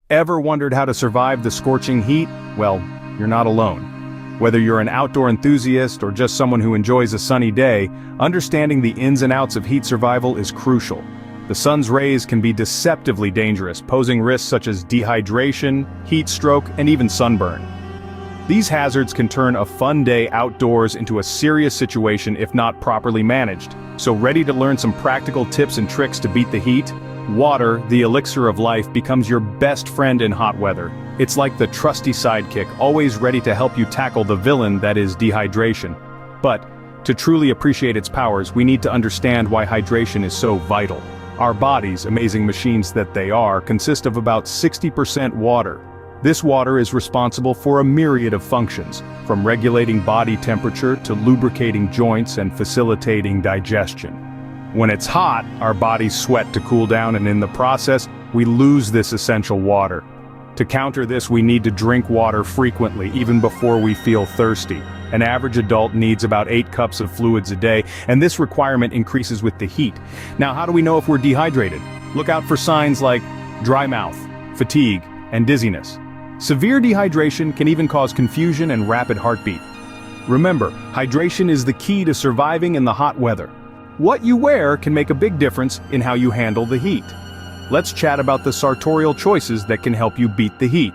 Ever wondered how to survive the scorching heat? Well, you're not alone. Whether you're an outdoor enthusiast or just someone who enjoys a sunny day, understanding the ins and outs of heat survival is crucial. The sun's rays can be deceptively dangerous, posing risks such as dehydration, heat stroke, and even sunburn. These hazards can turn a fun day outdoors into a serious situation if not properly managed. So ready to learn some practical tips and tricks to beat the heat? Water, the elixir of life, becomes your best friend in hot weather. It's like the trusty sidekick, always ready to help you tackle the villain that is dehydration. But, to truly appreciate its powers, we need to understand why hydration is so vital. Our bodies, amazing machines that they are, consist of about 60% water. This water is responsible for a myriad of functions, from regulating body temperature to lubricating joints and facilitating digestion. When it's hot, our bodies sweat to cool down, and in the process, we lose this essential water. To counter this, we need to drink water frequently, even before we feel thirsty. An average adult needs about 8 cups of fluids a day, and this requirement increases with the heat. Now, how do we know if we're dehydrated? Look out for signs like dry mouth, fatigue, and dizziness. Severe dehydration can even cause confusion and rapid heartbeat. Remember, hydration is the key to surviving in the hot weather. What you wear can make a big difference in how you handle the heat. Let's chat about the sartorial choices that can help you beat the heat.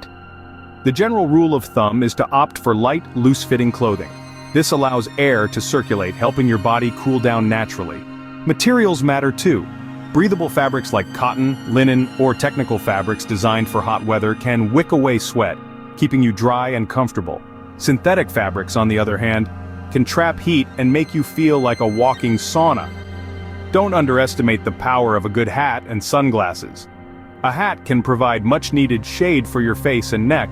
The general rule of thumb is to opt for light, loose-fitting clothing. This allows air to circulate, helping your body cool down naturally. Materials matter too. Breathable fabrics like cotton, linen, or technical fabrics designed for hot weather can wick away sweat, keeping you dry and comfortable. Synthetic fabrics, on the other hand, can trap heat and make you feel like a walking sauna. Don't underestimate the power of a good hat and sunglasses. A hat can provide much-needed shade for your face and neck,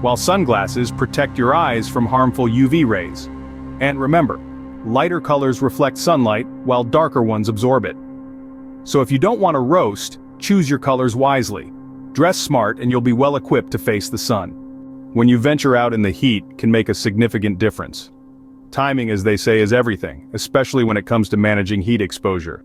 while sunglasses protect your eyes from harmful UV rays. And remember, lighter colors reflect sunlight, while darker ones absorb it. So if you don't want to roast, choose your colors wisely. Dress smart and you'll be well equipped to face the sun. When you venture out in the heat can make a significant difference. Timing, as they say, is everything, especially when it comes to managing heat exposure.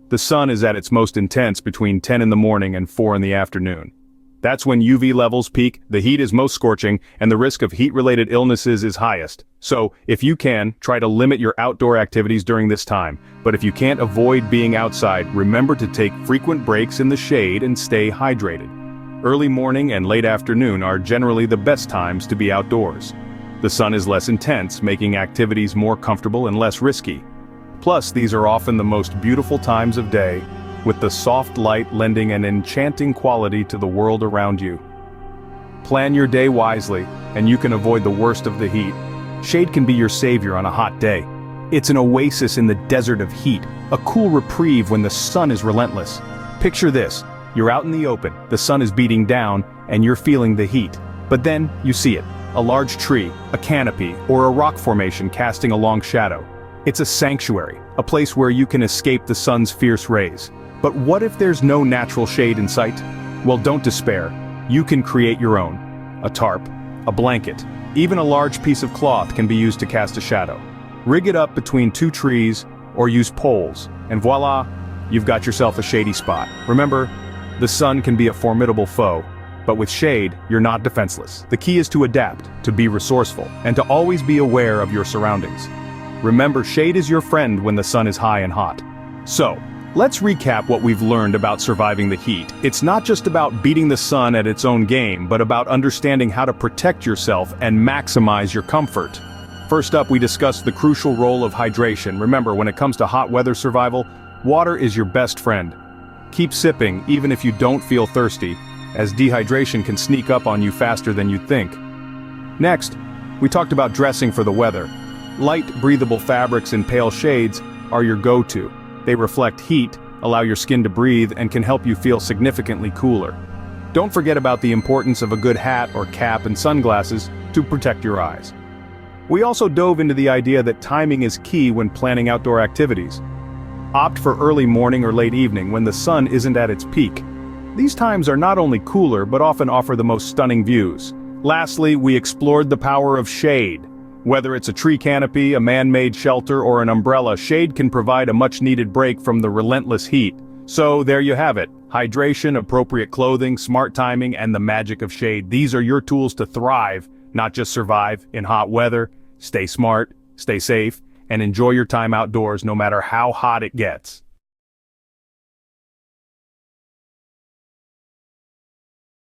The sun is at its most intense between 10 in the morning and 4 in the afternoon. That's when UV levels peak, the heat is most scorching, and the risk of heat-related illnesses is highest. So, if you can, try to limit your outdoor activities during this time. But if you can't avoid being outside, remember to take frequent breaks in the shade and stay hydrated. Early morning and late afternoon are generally the best times to be outdoors. The sun is less intense, making activities more comfortable and less risky. Plus, these are often the most beautiful times of day, with the soft light lending an enchanting quality to the world around you. Plan your day wisely, and you can avoid the worst of the heat. Shade can be your savior on a hot day. It's an oasis in the desert of heat, a cool reprieve when the sun is relentless. Picture this, you're out in the open, the sun is beating down, and you're feeling the heat. But then, you see it. A large tree, a canopy, or a rock formation casting a long shadow. It's a sanctuary, a place where you can escape the sun's fierce rays. But what if there's no natural shade in sight? Well, don't despair. You can create your own. A tarp, a blanket, even a large piece of cloth can be used to cast a shadow. Rig it up between 2 trees, or use poles, and voila, you've got yourself a shady spot. Remember, the sun can be a formidable foe. But with shade, you're not defenseless. The key is to adapt, to be resourceful, and to always be aware of your surroundings. Remember, shade is your friend when the sun is high and hot. So, let's recap what we've learned about surviving the heat. It's not just about beating the sun at its own game, but about understanding how to protect yourself and maximize your comfort. First up, we discussed the crucial role of hydration. Remember, when it comes to hot weather survival, water is your best friend. Keep sipping, even if you don't feel thirsty, as dehydration can sneak up on you faster than you'd think. Next, we talked about dressing for the weather. Light, breathable fabrics in pale shades are your go-to. They reflect heat, allow your skin to breathe, and can help you feel significantly cooler. Don't forget about the importance of a good hat or cap and sunglasses to protect your eyes. We also dove into the idea that timing is key when planning outdoor activities. Opt for early morning or late evening when the sun isn't at its peak. These times are not only cooler but often offer the most stunning views. Lastly, we explored the power of shade. Whether it's a tree canopy, a man-made shelter, or an umbrella, shade can provide a much-needed break from the relentless heat. So there you have it. Hydration, appropriate clothing, smart timing, and the magic of shade. These are your tools to thrive, not just survive, in hot weather. Stay smart, stay safe, and enjoy your time outdoors no matter how hot it gets.